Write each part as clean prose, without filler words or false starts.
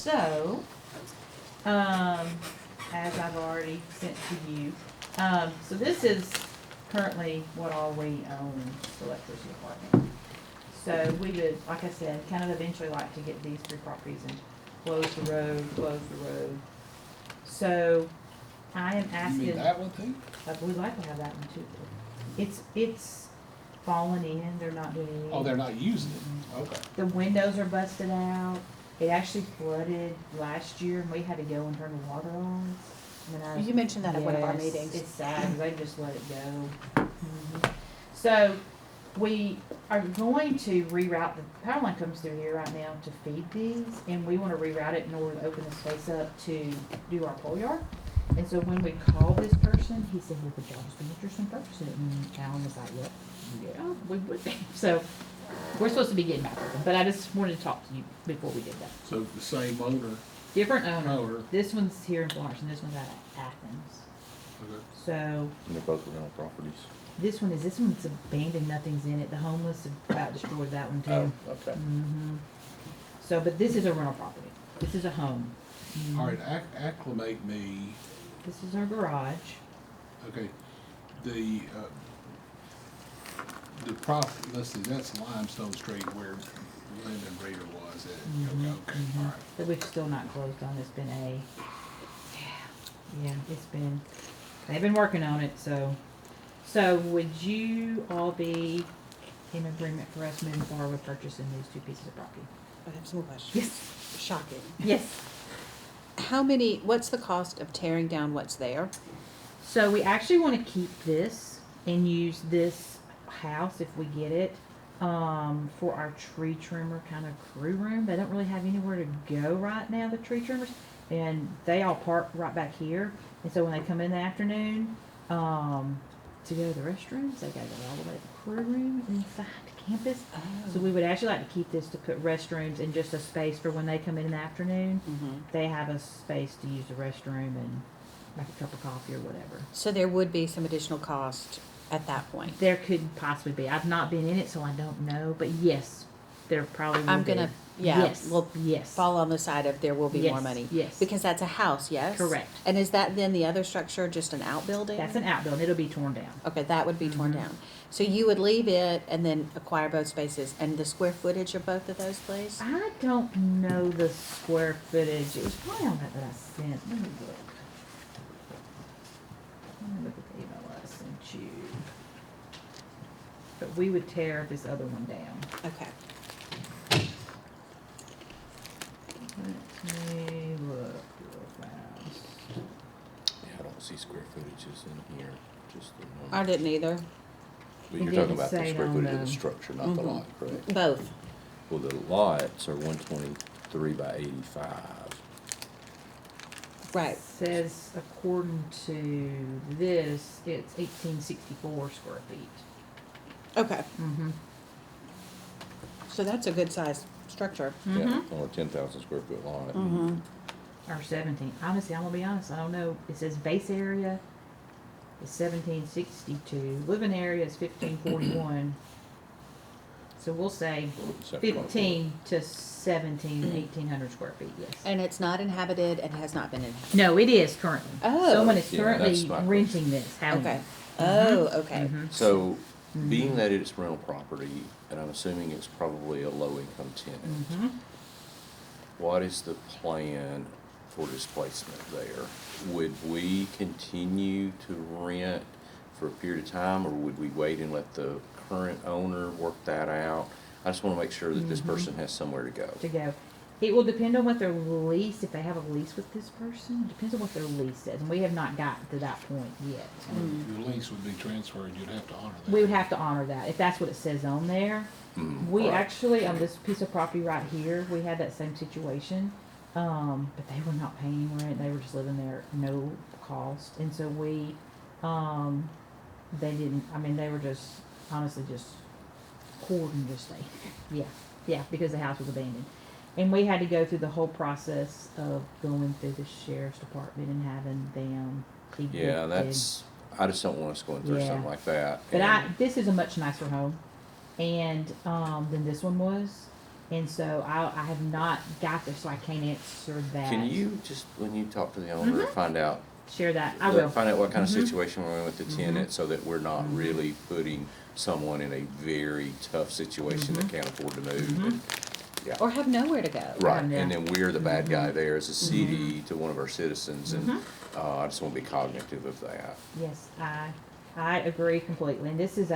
So, as I've already sent to you, so this is currently what all we own in the electricity department. So we would, like I said, kind of eventually like to get these 3 properties and close the road. So I am You asking. mean that one too? We'd like to have that one too. It's fallen in, they're not doing anything. Oh, they're not using it? Okay. The windows are busted out. It actually flooded last year and we had to go and turn the water on. You mentioned that at one of our Yes, meetings. It's sad, they just let it go. So, we are going to reroute, the power line comes through here right now to feed these, and we wanna reroute it in order to open the space up to do our pole yard. And so when we called this person, he said, well, the job's been interested in purchasing it, and Alan was like, yep, yeah, we would be. So, we're supposed to be getting back with them, but I just wanted to talk to you before we did that. So the same owner? Different owner. Owner. This one's here in Florence, and this one's out of Athens. Okay. So, And they're both rental properties. this one's abandoned, nothing's in it. The homeless have about destroyed that one too. Oh, okay. So, but this is a rental property. This is a home. All right, acclimate me. This is our garage. Okay, the let's see, that's Limestone Street where Lyndon Reader was at. Okay, all right. That we've still not closed on. It's been they've been working on it, so. So would you all be in agreement for us moving forward with purchasing these 2 pieces of property? I have some more questions. Yes. Shocking. Yes. What's the cost of tearing down what's there? So we actually want to keep this and use this house if we get it for our tree trimmer kind of crew room. They don't really have anywhere to go right now, the tree trimmers, and they all park right back here. And so when they come in the afternoon to go to the restrooms, they gotta go all the way to the crew room inside the campus. Oh. So we would actually like to keep this to put restrooms and just a space for when they come in the afternoon. They have a space to use the restroom and make a cup of coffee or whatever. So there would be some additional cost at that point. There could possibly be. I've not been in it, so I don't know. But yes, there probably will I'm be. gonna, yeah, Yes. we'll yes. fall on the side of there will be more Yes, money. yes. Because that's a house, yes? Correct. And is that then the other structure just an outbuilding? That's an outbuilding. It'll be torn down. Okay, that would be torn Mhm. down. So you would leave it and then acquire both spaces, and the square footage of both of those, please? I don't know the square footage. It was probably on that I sent. Let me look. Let me look at the email I sent you. But we would tear this other one down. Okay. Let me look real fast. Yeah, I don't see square footages in here, just the I numbers. didn't either. But It you're talking didn't about the say square on footage of the- the structure, not the Mhm. lot, correct? Both. Well, the lots are 123 by 85. Right. Says according to this, it's 1864 square feet. Okay. Mm-hmm. So that's a good sized structure. Yeah, on a 10,000 square foot lot. Mm-hmm. Or 17. Honestly, I'm gonna be honest. I don't know. It says base area is 1762. Living area is 1541. So we'll say Except 15 to 1800 square feet. Yes. And it's not inhabited and has not been inhabited. No, it is currently. Oh. Someone is Yeah, currently that's my renting this. house. Okay. Oh, okay. Mhm. So, being that it's rental property, and I'm assuming it's probably a low-income tenant, Mhm. what is the plan for displacement there? Would we continue to rent for a period of time, or would we wait and let the current owner work that out? I just want to make sure that this person has somewhere to go. To go. It will depend on what their lease, if they have a lease with this person, it depends on what their lease says, and we have not gotten to that point yet. Your lease would be transferred, you'd have to honor that. We would have to honor that, if that's what it says on there. We Right. actually, on this piece of property right here, we had that same situation, but they were not paying rent, they were just living there, no cost, and so we, they didn't, I mean, they were just, honestly, just hoarding this thing. Yeah, because the house was abandoned. And we had to go through the whole process of going through the sheriff's department and having them evicted. Yeah, I just don't want us going through Yeah. something like that. But And- this is a much nicer home, and than this one was. And so I have not got this, so I can't answer that. Can you just, when you talk to the owner, Mhm. find out? Share that? I will. Find out what kind of Mhm. situation we're in with the tenant, so that we're not Mhm. really putting someone in a very tough situation that Mhm. can't afford to move. Mhm. and- Yeah. Or have nowhere to go. Right, Yeah. and then we're the bad guy Mhm. there as a city to one of our citizens, and, Mhm. I just wanna be cognitive of that. Yes, I agree completely. And this is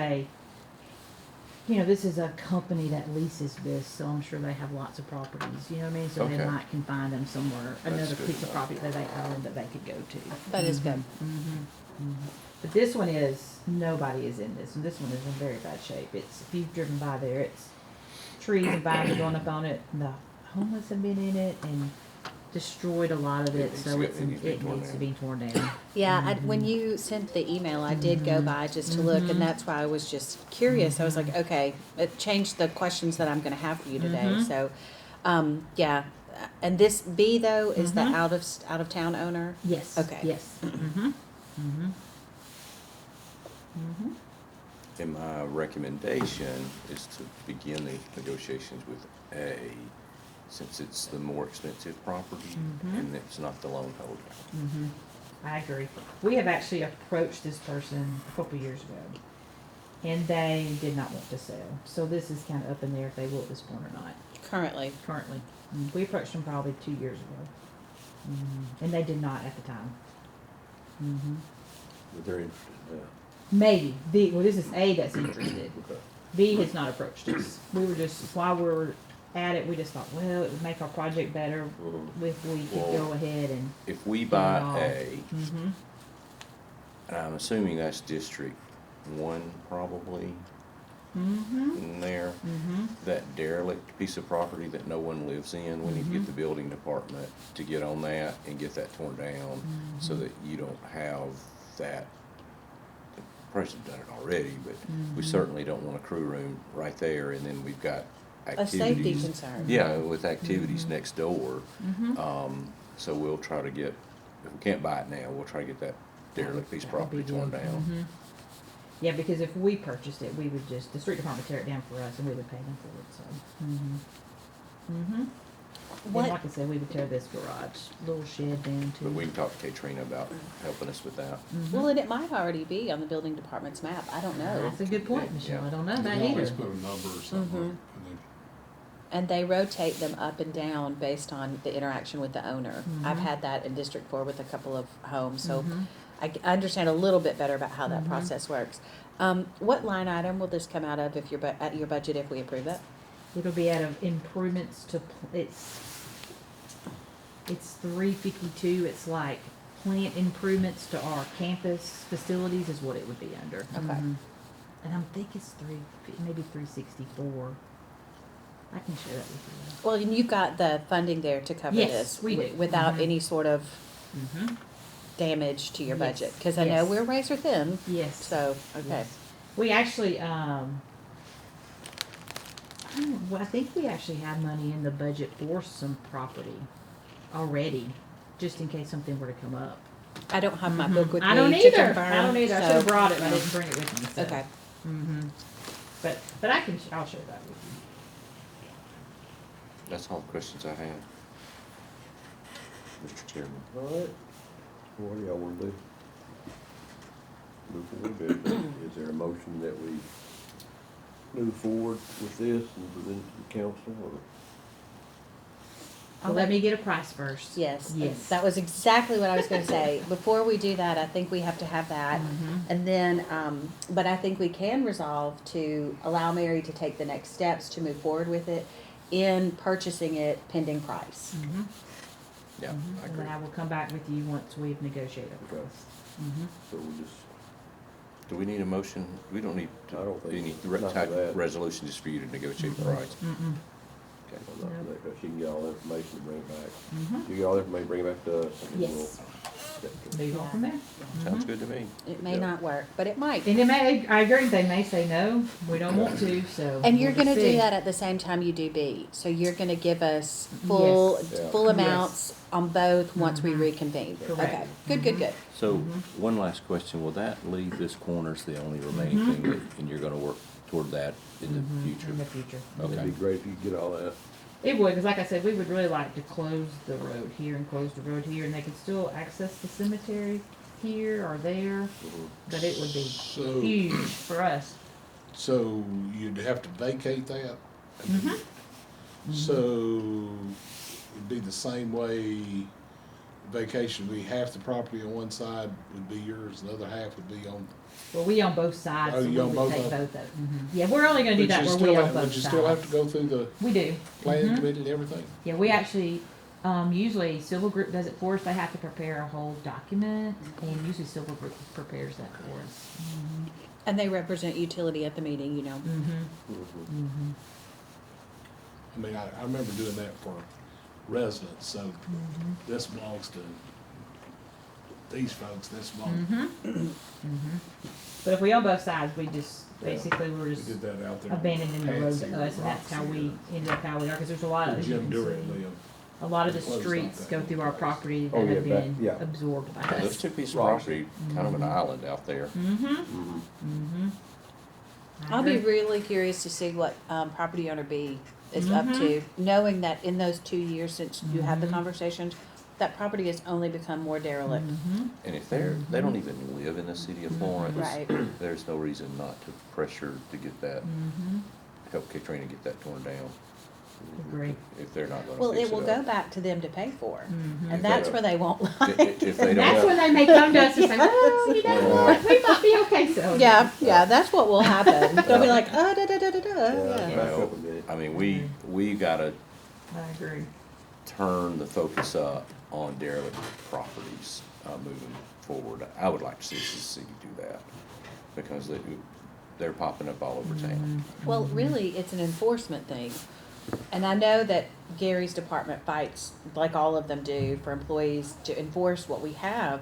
this is a company that leases this, so I'm sure they have lots of properties, you know what I mean? So they Okay. might can find them somewhere, That's another good piece to of know. property that they own that they could go to. That is good. But this one nobody is in this, and this one is in very bad shape. If you've driven by there, it's trees and vines are going up on it, and the homeless have been in it and destroyed a lot of it, so It needs to be torn to down. be torn down. Yeah, when you sent the email, I did go by just to look, and that's why I was just curious. I was like, okay, it changed the questions that I'm gonna have for you today, Mhm. so, yeah. And this B though, is the Mhm. out of town owner? Yes. Okay. Yes. Mm-hmm. Mm-hmm. Mm-hmm. And my recommendation is to begin the negotiations with A, since it's the more expensive property Mhm. and it's not the loan holder. Mm-hmm. I agree. We have actually approached this person a couple years ago, and they did not want to sell. So this is kind of up in the air if they will at this point or not. Currently. Currently, we approached them probably 2 years ago, and they did not at the time. But they're interested now. Maybe B. Well, this is A that's interested. Okay. B has not approached us. We were just while we were at it, we just thought, well, it would make our project better if we could Well, go ahead and. If we buy Yeah. A, Mm-hmm. and I'm assuming that's District 1 probably Mm-hmm. in there, Mm-hmm. that derelict piece of property that no one lives in, we need to get the building department to get on that and get that torn down so that you don't have that. The person's done it already, but we certainly don't want a crew room right there, and then we've got A safety activities. concern. Yeah, with activities next door. Mm-hmm. So we'll try to get, if we can't buy it now, we'll try to get that derelict piece of That would be property torn good. down. Mhm. Yeah, because if we purchased it, we would just, the street department tear it down for us and we would pay them for it, so. Mm-hmm. And What, like I said, we would tear this garage, little shed down too. But we can talk to Katrina about helping us with that. Mhm. well, and it might already be on the building department's map. I don't know. That's a good point, Michelle. Yeah. I don't know You that can always either. put a number or something, Mhm. and then And they rotate them up and down based on the interaction with the owner. I've Mhm. had that in District 4 with a couple of homes, so Mhm. I understand a little bit better about how that Mhm. process works. What line item will this come out of if you're at your budget if we approve it? It'll be out of improvements to, it's 352, it's like plant improvements to our campus facilities is what it would be under. Okay. Mhm. And I think it's maybe 364. I can share that with you. Well, and you've got the funding there to cover Yes, this we do. without Mhm. any sort of Mm-hmm. damage to your Yes, budget. Because I know yes. we're razor thin, Yes. so, okay. Yes. We actually, I think we actually have money in the budget for some property already, just in case something were to come up. I don't have my book with me I don't to either. confirm. I don't either. I so- should have brought it, but I didn't bring it with me. So. Okay. Mm-hmm. But I can. I'll share that with you. That's all the questions I have. Mr. Chairman. All right. What do y'all want to do? Move forward? Is there a motion that we move forward with this and present it to the council, or? Well, let me get a price first. Yes. Yes. That was exactly what I was gonna say. Before we do that, I think we have to have that. Mhm. And then, but I think we can resolve to allow Mary to take the next steps to move forward with it in purchasing it pending price. Mhm. Yeah, I And agree. then I will come back with you once we've negotiated a Okay. price. Mm-hmm. So we just, Do we need a motion? We don't need I don't think any so. Not for type that. of resolution just for you to negotiate the Mhm. price. Mm-mm. Okay. I'm not for that, 'cause she can get all the information and bring it back. Mm-hmm. She get all the information, bring it back to us. and then Yes. we'll- Move on from there. Sounds Mhm. good to me. It may Yeah. not work, but it might. And it may, I agree, they may say no, we don't want to, so. And you're we'll gonna just do see. that at the same time you do B. So you're gonna give us full, Yes. Yeah. full Yes. amounts on both once we Mhm. reconvene. Correct. Okay, good, good, good. So, Mhm. one last question, will that leave this corner as the only remaining Mhm. thing that, and you're gonna work toward that in the future. In the future. Okay. It'd be great if you could get all that. It would, because like I said, we would really like to close the road here and close the road here, and they could still access the cemetery here or there, but it would be So, huge for us. so you'd have to vacate that? Mhm. So it'd be the same way vacation would be half the property on one side would be yours, the other half would be on. Well, we own both sides, Oh, so we you own would both take of both them? of them. Yeah, we're only gonna do that where we own both But you still have to sides. go through the We do. planning Mhm. committee and everything? Yeah, we actually, usually Civil Group does it for us. They have to prepare a whole document, and usually Civil Group prepares that for us. And they represent utility at the meeting, you know. Mm-hmm. Mhm. Mm-hmm. I mean, I remember doing that for residents, so Mm-hmm. this belongs to these folks, this belongs. Mm-hmm. Mm-hmm. But if we own both sides, we just, basically, we're We just did that out there. abandoning the road Patsy to us, and that's how we Roxy, ended up how we are, because there's a lot of, or as you Jim can Durant see, lived. a lot of the Closed off streets that go whole through our place. property Oh, that yeah, have back- been yeah. absorbed by Those us. two pieces of Right. property, kind of an island out there. Mm-hmm. Mhm. Mm-hmm. I'll be really curious to see what property owner B is up Mhm. to, knowing that in those 2 years since you had the Mhm. conversations, that property has only become more derelict. Mm-hmm. And if they don't even live in the city of Florence, Right. there's no reason not to pressure to get that, Mm-hmm. help Katrina get that torn down, Agree. if they're not Well, gonna fix it will it go up. back to them to pay for, Mm-hmm. and that's where they won't like. If they don't That's when have, they may come to us and say, well, you know what, we might be okay so. Yeah, that's what will happen. They'll be like, da da da da da. Yeah, Yeah. back up a minute. I mean, we gotta I agree. turn the focus up on derelict properties, moving forward. I would like to see the city do that, because they're popping up all over town. Well, really, it's an enforcement thing. And I know that Gary's department fights, like all of them do, for employees to enforce what we have.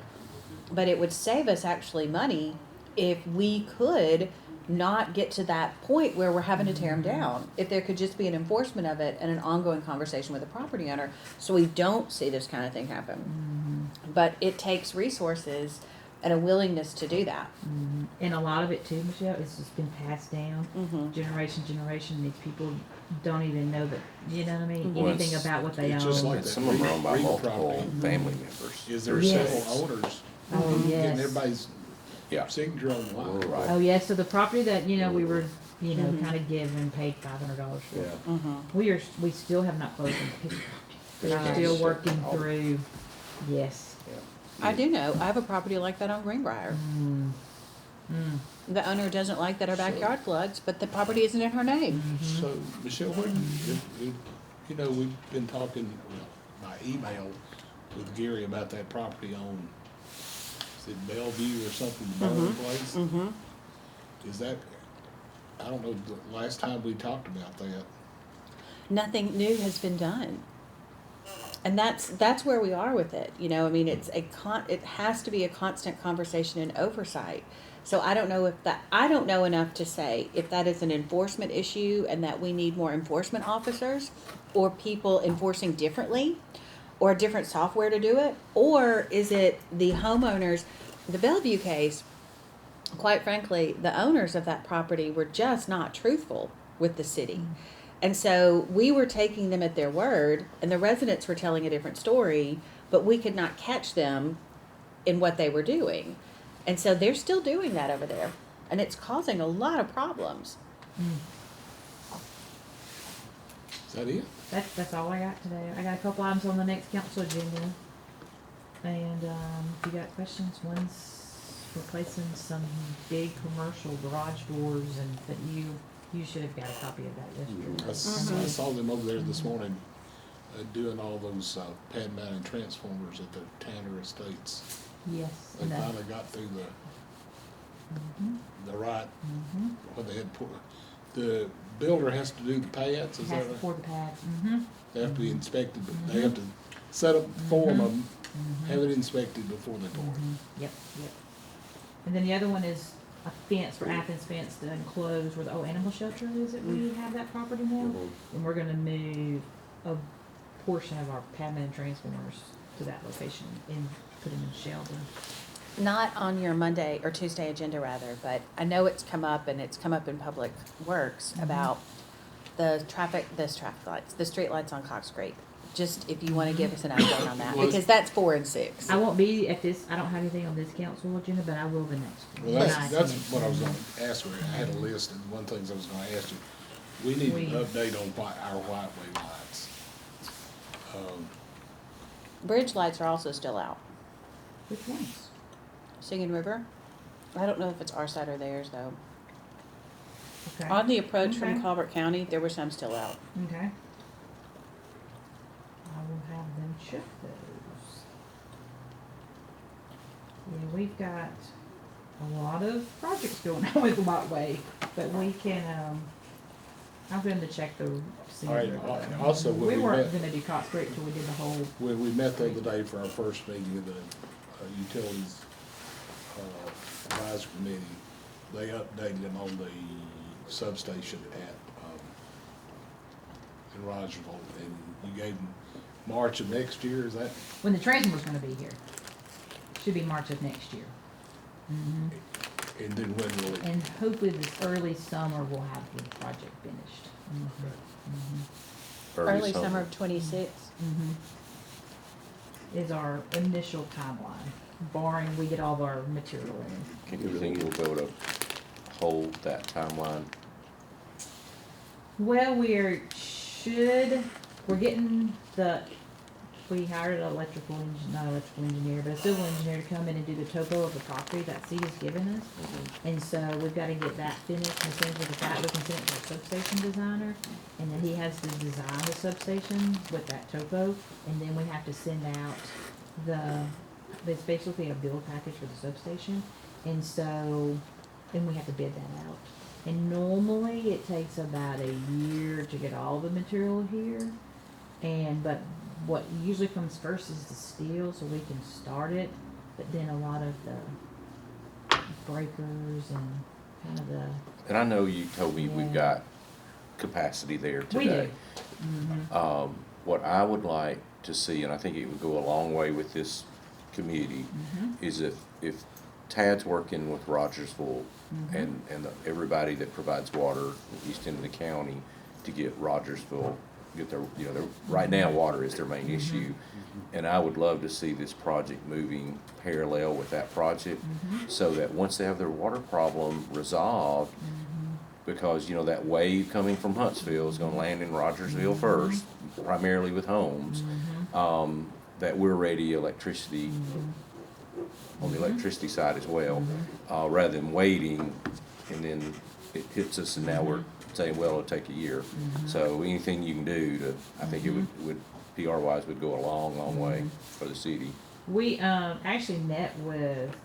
But it would save us actually money if we could not get to that point where we're having to tear them down. If there could just be an enforcement of it and an ongoing conversation with the property owner, so we don't see this kind of thing happen. But it takes resources and a willingness to do that. Mm-hmm. And a lot of it too, Michelle, it's just been passed down Mm-hmm. generation to generation. These people don't even know that, you know what I mean, Well, anything it's- about what they it's own. just like And that some of them are owned by Regal multiple property. family members. Is there Yes. several owners Oh, getting yes. everybody's Yeah. signature on the line? Oh, Right. Oh, yeah, so the property that, we were, Mhm. kind of given, paid $500 for. Yeah. Mm-hmm. We still have not closed on the piece of property. They're Right. still working through, yes. I do know. I have a property like that on Greenbrier. Mm. Mm. The owner doesn't like that her backyard floods, but the property isn't in her name. Mhm. So, Michelle, we've been talking by email with Gary about that property on, is it Bellevue or something, the Burn place? Mm-hmm. Is that, I don't know, the last time we talked about that. Nothing new has been done. And that's where we are with it. I mean, it has to be a constant conversation and oversight. So I don't know enough to say if that is an enforcement issue and that we need more enforcement officers or people enforcing differently or different software to do it, or is it the homeowners, the Bellevue case, quite frankly, the owners of that property were just not truthful with the city. And so we were taking them at their word, and the residents were telling a different story, but we could not catch them in what they were doing. And so they're still doing that over there, and it's causing a lot of problems. Is that it? That's all I got today. I got a couple items on the next council agenda. And, if you got questions, one's replacing some big commercial garage doors, and, but you should have got a copy of that yesterday. I saw them over there this morning, doing all those, pad mounted transformers at the Tanner Estates. Yes. They and that- finally got through Mhm, the right, mhm. what they had put, the builder has to do the pads, is that Has to right? pour the pads. Mm-hmm. They have to be inspected, but they have to set up, form them, Mm-hmm. have it inspected before they pour it. Yep, yep. And then the other one is a fence for Athens fence to enclose where the old animal shelter is. It we have that property now, Mhm. and we're gonna move a portion of our pad man transformers to that location and put them in shelter. not on your Monday or Tuesday agenda rather, but I know it's come up and it's come up in Public Works about the traffic lights, the street lights on Cox Creek. Just if you wanna give us an update on that, Well, because that's 4 and 6. I won't be at this, I don't have anything on this council agenda, but I will the next. Well, when I that's can. what I was gonna ask her. I had a list, and one of the things I was gonna ask you, we need an update on our Whiteway lights. Bridge lights are also still out. Which ones? Singing River? I don't know if it's our side or theirs though. Okay. On the approach Okay. from Colbert County, there were some still out. Okay. I will have them check those. Yeah, we've got a lot of projects going on with Whiteway, but we can, I'm going to check the. All right, also, when We we weren't met- gonna do Cox Creek till we did the whole, When we met the other day for our first meeting of the Utilities Advisory Committee, they updated them on the substation at, in Rogersville, and you gave them March of next year, is that? when the transformer's gonna be here. Should be March of next year. Mhm. And then when will it? And hopefully this early summer we'll have the project finished. Early summer of 26. Is our initial timeline, barring we get all of our material in. Can you think you'll be able to hold that timeline? Well, we're getting we hired an not electrical engineer, but a civil engineer to come in and do the topo of the property that C has given us. And so we've gotta get that finished, and as soon as we get that, we can send it to our substation designer. And then he has to design the substation with that topo, and then we have to send out it's basically a build package for the substation. And so, then we have to bid that out. And normally it takes about a year to get all the material here. But what usually comes first is the steel, so we can start it. But then a lot of the breakers and kind of the, And I know you told me we've Yeah. got capacity there we do. today. What I would like to see, and I think it would go a long way with this committee, is if Tad's working with Rogersville and everybody that provides water east end of the county to get Rogersville, get their, right now, water is their main issue. And I would love to see this project moving parallel with that project, so that once they have their water problem resolved, because, that wave coming from Huntsville is gonna land in Rogersville first, primarily with homes, that we're ready electricity, on the electricity side as well, rather than waiting, and then it hits us, and now we're saying, well, it'll take a year. So anything you can do to, I think it would PR wise, would go a long, long way for the city. We actually met with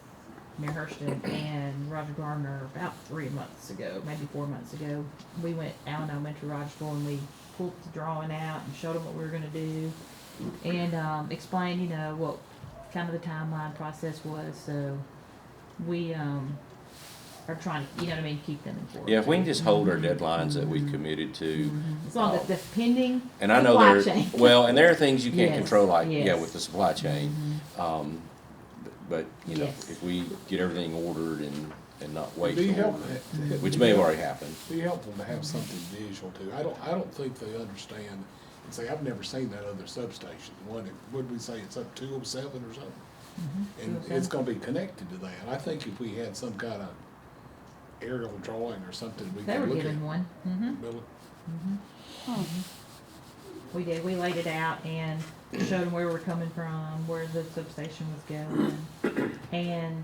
Mayor Hurston and Roger Gardner about 3 months ago, maybe 4 months ago. We went, Al and I went to Rogersville, and we pulled the drawing out and showed them what we were gonna do, and explained, what kind of the timeline process was. So we are trying to, keep them informed. Yeah, if we can just hold our deadlines that we've committed to. As long as that's pending And I know supply there, chain. well, and there are things you can't Yes, control, like, yes. with the supply chain. But, Yes. if we get everything ordered and not wait Be for helpful, order, which may have already happened. Be helpful to have something visual too. I don't think they understand, and say, I've never seen that other substation. What did we say, it's up 207 or something? And 207. it's gonna be connected to that. I think if we had some kind of aerial drawing or something, we They could were look at. given one. Bill, We did. We laid it out and showed them where we're coming from, where the substation was going, and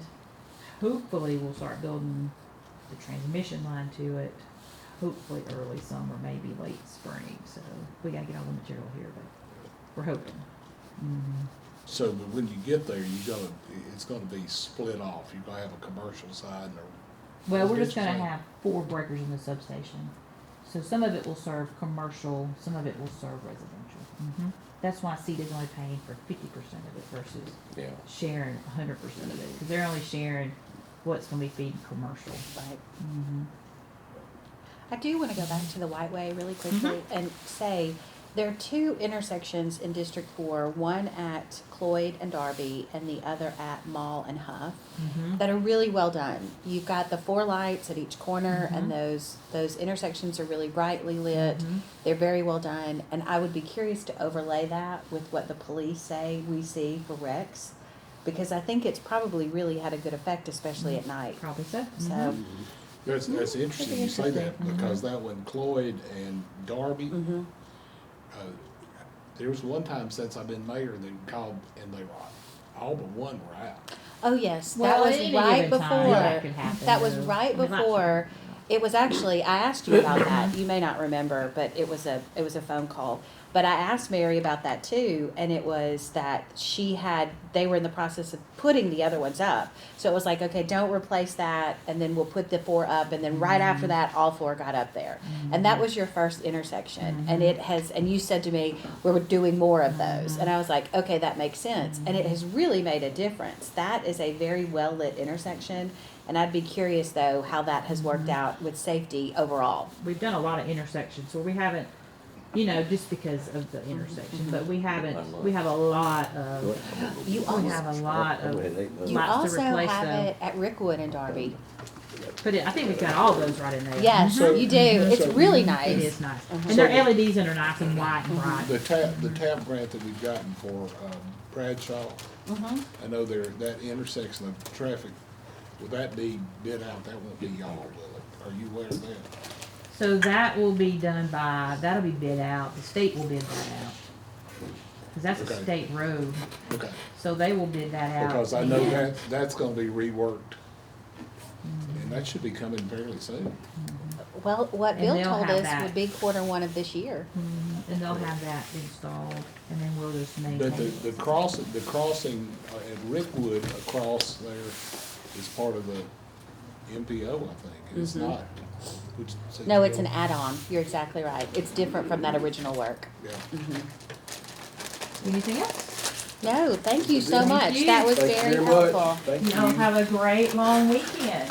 hopefully we'll start building the transmission line to it. Hopefully early summer, maybe late spring. So we gotta get all the material here, but we're hoping. So, but when you get there, it's gonna be split off. You're gonna have a commercial side and a. Well, we're just gonna residential side. have 4 breakers in the substation. So some of it will serve commercial, some of it will serve residential. That's why CETA is only paying for 50% of it versus Yeah. sharing 100% of it, because they're only sharing what's gonna be feeding commercial. Right. I do want to go back to the White Way really quickly and say, There are two intersections in District 4, one at Cloyd and Darby and the other at Mall and Huff, that are really well done. You've got the 4 lights at each corner, and those intersections are really brightly lit. They're very well done, and I would be curious to overlay that with what the police say we see for wrecks, because I think it's probably really had a good effect, especially at night. Probably so. So, That's interesting you say that, because that one, Cloyd and Darby, there was one time since I've been mayor, they called and they were, all but one were out. oh yes, Well, that at was any right given time, before. that could happen, That was though. right I mean, not before. sure. It was actually, I asked you about that. You may not remember, but it was a phone call. But I asked Mary about that too, and it was that they were in the process of putting the other ones up. So it was like, okay, don't replace that, and then we'll put the 4 up, and then right after that, all 4 got up there. And that was your first intersection. And and you said to me, we're doing more of those. And I was like, okay, that makes sense. And it has really made a difference. That is a very well-lit intersection. And I'd be curious, though, how that has worked out with safety overall. We've done a lot of intersections where we haven't, just because of the intersection, but we have a lot of, You we also, have a lot of you lots to also replace have though. it at Rickwood and Darby. I think we've got all those right in there. Yes, So- you do. It's so- really It nice. is nice. Uh-huh. And their LEDs that are nice and white and bright. The TAP grant that we've gotten for Bradshaw, Mhm. I know that intersection of traffic, will that be bid out? That won't be y'all, will it? Are you aware of that? So that will be that'll be bid out. The state will bid that out. Cause that's a Okay. state road. Okay, So they will bid that out. because I know that's gonna be reworked, and that should be coming fairly soon. Well, what And Bill they'll told have us that. would be Q1 of this year. And they'll have that installed, and then we'll just maintain But it. the crossing at Rickwood across there is part of the MPO, I think. It's not. Which- so No, you it's an go- add-on. You're exactly right. It's different from that original work. Yeah. Anything else? No, thank you so Thank much. you. That was Thank you very very much. helpful. Thank Y'all you. have a great long weekend.